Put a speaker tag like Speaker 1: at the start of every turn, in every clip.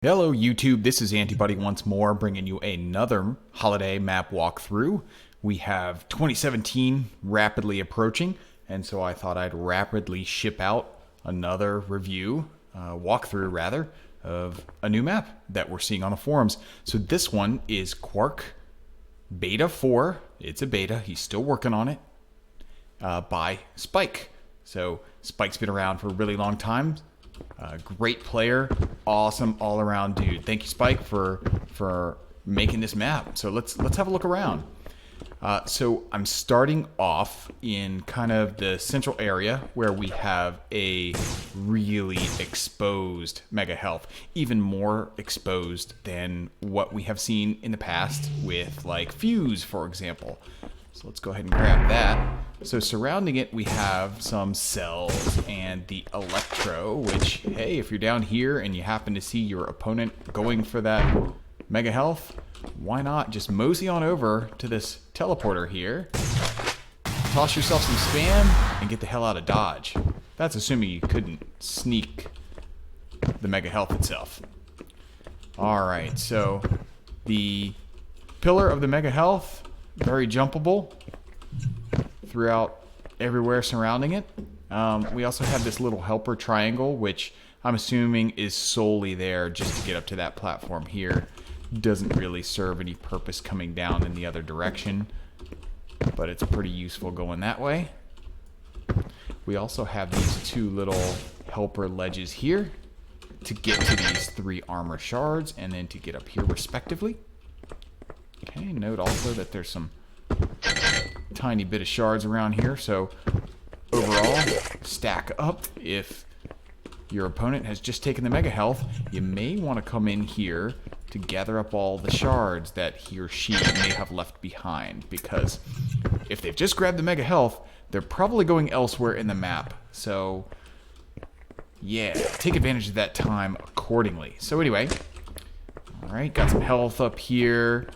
Speaker 1: Hello YouTube, this is Antibody once more, bringing you another holiday map walkthrough. We have 2017 rapidly approaching, and so I thought I'd rapidly ship out another review, walkthrough rather, of a new map that we're seeing on the forums. So this one is Quark Beta 4, it's a beta, he's still working on it, by SpiKe. So SpiKe's been around for a really long time. Great player, awesome all-around dude. Thank you, SpiKe, for making this map. So let's have a look around. So I'm starting off in kind of the central area where we have a really exposed megahealth, even more exposed than what we have seen in the past with like Fuse, for example. So let's go ahead and grab that. So surrounding it, we have some cells and the electro, which, hey, if you're down here and you happen to see your opponent going for that mega health, why not just mosey on over to this teleporter here, toss yourself some spam, and get the hell out of Dodge. That's assuming you couldn't sneak the mega health itself. Alright, so the pillar of the mega health, very jumpable throughout everywhere surrounding it. We also have this little helper triangle, which I'm assuming is solely there just to get up to that platform here. Doesn't really serve any purpose coming down in the other direction, but it's pretty useful going that way. We also have these two little helper ledges here to get to these 3 armor shards and then to get up here respectively. Okay, note also that there's some tiny bit of shards around here, so overall, stack up. If your opponent has just taken the mega health, you may want to come in here to gather up all the shards that he or she may have left behind, because if they've just grabbed the mega health, they're probably going elsewhere in the map. So yeah, take advantage of that time accordingly. So anyway, alright, got some health up here.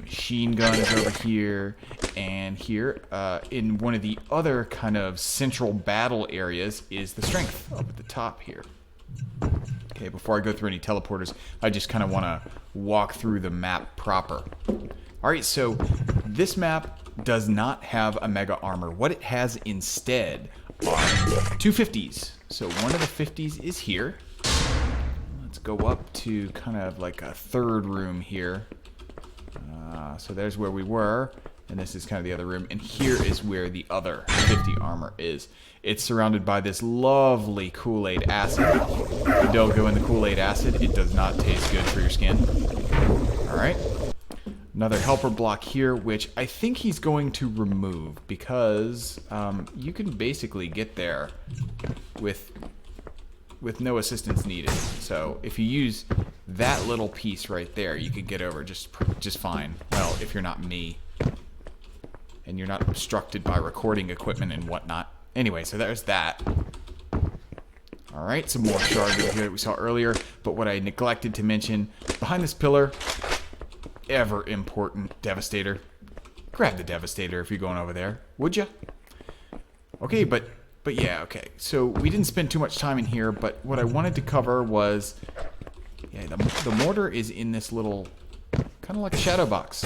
Speaker 1: Machine gun is over here, and here in one of the other kind of central battle areas is the strength up at the top here. Okay, before I go through any teleporters, I just kind of want to walk through the map proper. Alright, so this map does not have a mega armor. What it has instead are 2 50s. So one of the 50s is here. Let's go up to kind of like a third room here. So there's where we were, and this is kind of the other room, and here is where the other 50 armor is. It's surrounded by this lovely Kool-Aid acid. Don't go in the Kool-Aid acid, it does not taste good for your skin. Alright. Another helper block here, which I think he's going to remove, because you can basically get there with no assistance needed. So if you use that little piece right there, you could get over just fine. Well, if you're not me and you're not obstructed by recording equipment and whatnot. Anyway, so there's that. Alright, some more shards over here that we saw earlier, but what I neglected to mention, behind this pillar, ever important Devastator. Grab the Devastator if you're going over there, would ya? Okay, but yeah, okay. So we didn't spend too much time in here, but what I wanted to cover was, yeah, the mortar is in this little, kind of like a shadow box.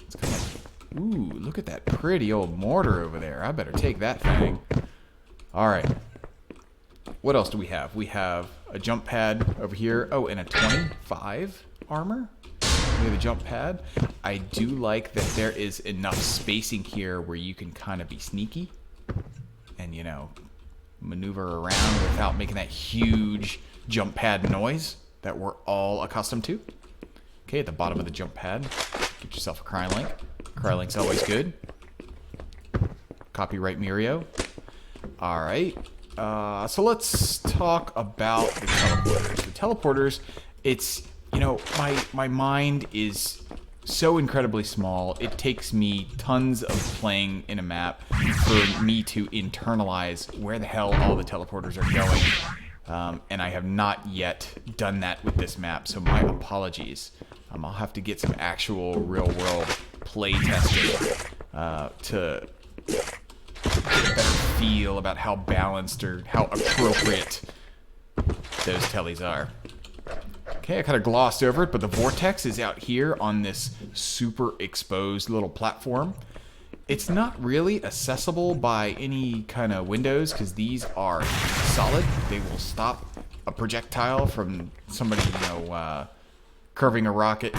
Speaker 1: It's kind of like, ooh, look at that pretty old mortar over there. I better take that thing. All right. What else do we have? We have a jump pad over here. Oh, and a 25 armor. We have a jump pad. I do like that there is enough spacing here where you can kind of be sneaky and, you know, maneuver around without making that huge jump pad noise that we're all accustomed to. Okay, at the bottom of the jump pad, get yourself a crylink. Crylink's always good. Copyright Mirio. Alright, so let's talk about the teleporters. The teleporters, it's, you know, my mind is so incredibly small. It takes me tons of playing in a map for me to internalize where the hell all the teleporters are going. And I have not yet done that with this map, so my apologies. I'll have to get some actual real-world play testing to get a better feel about how balanced or how appropriate those tellies are. Okay, I kind of glossed over it, but the vortex is out here on this super exposed little platform. It's not really accessible by any kind of windows because these are solid. They will stop a projectile from somebody, curving a rocket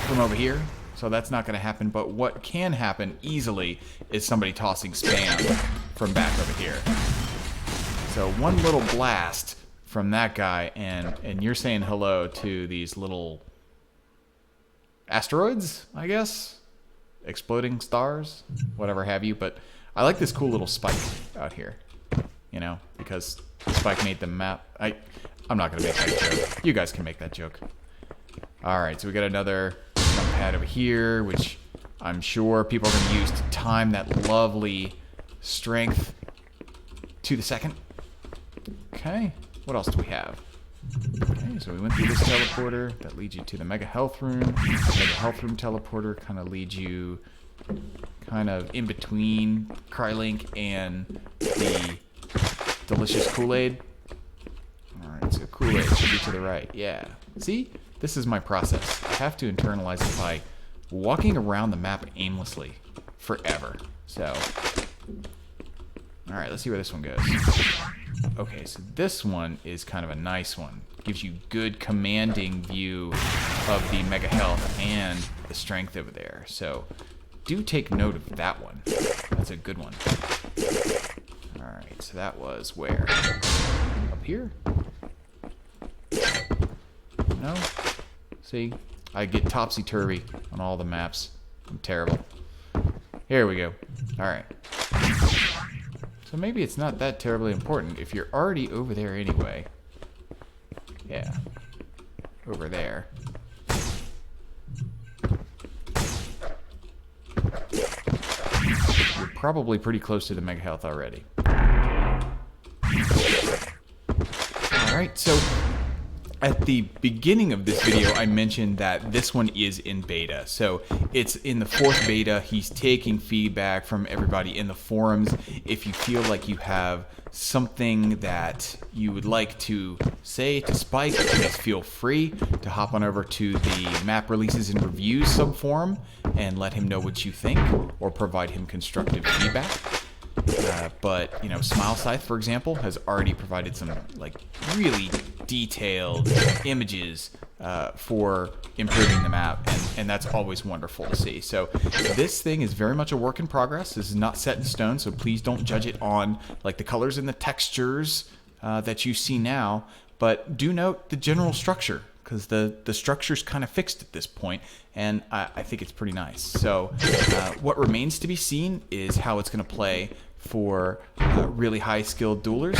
Speaker 1: from over here. So that's not going to happen. But what can happen easily is somebody tossing spam from back over here. So one little blast from that guy, and you're saying hello to these little asteroids, I guess? Exploding stars, whatever have you. But I like this cool little spike out here, because Spike made the map. I'm not going to make that joke. You guys can make that joke. Alright, so we got another jump pad over here, which I'm sure people are going to use to time that lovely strength to the second. Okay, what else do we have? Okay, so we went through this teleporter that leads you to the megahealth room. The megahealth room teleporter kind of leads you kind of in between Krylink and the delicious Kool-Aid. Alright, so Kool-Aid should be to the right. Yeah. See? This is my process. I have to internalize it by walking around the map aimlessly forever. So, alright, let's see where this one goes. Okay, so this one is kind of a nice one. Gives you good commanding view of the mega health and the strength over there. So do take note of that one. That's a good one. Alright, so that was where? Up here? No? See? I get topsy-turvy on all the maps. I'm terrible. Here we go. Alright. So maybe it's not that terribly important if you're already over there anyway. Yeah. Over there. You're probably pretty close to the mega health already. Alright, so at the beginning of this video, I mentioned that this one is in beta. So it's in the 4th beta. He's taking feedback from everybody in the forums. If you feel like you have something that you would like to say to SpiKe, please feel free to hop on over to the map releases and reviews subforum and let him know what you think or provide him constructive feedback. But Smile Scythe, for example, has already provided some really detailed images for improving the map, and that's always wonderful to see. So this thing is very much a work in progress. This is not set in stone, so please don't judge it on the colors and the textures that you see now, but do note the general structure, because the structure's kind of fixed at this point, and I think it's pretty nice. So what remains to be seen is how it's going to play for really high-skilled duelers.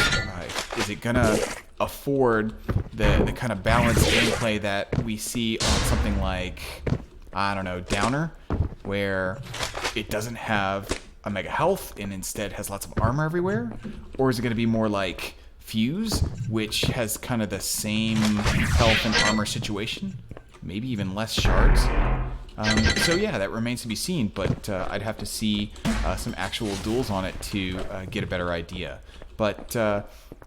Speaker 1: Is it going to afford the kind of balanced gameplay that we see on something like, I don't know, Downer, where it doesn't have a mega health and instead has lots of armor everywhere? Or is it going to be more like Fuse, which has kind of the same health and armor situation? Maybe even less shards? So yeah, that remains to be seen, but I'd have to see some actual duels on it to get a better idea. But,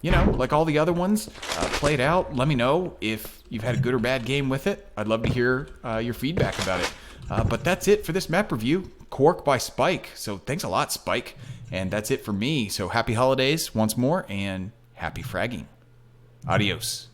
Speaker 1: like all the other ones, play it out. Let me know if you've had a good or bad game with it. I'd love to hear your feedback about it. But that's it for this map review. Quark by SpiKe. So thanks a lot, SpiKe. And that's it for me. So happy holidays once more, and happy fragging. Adios.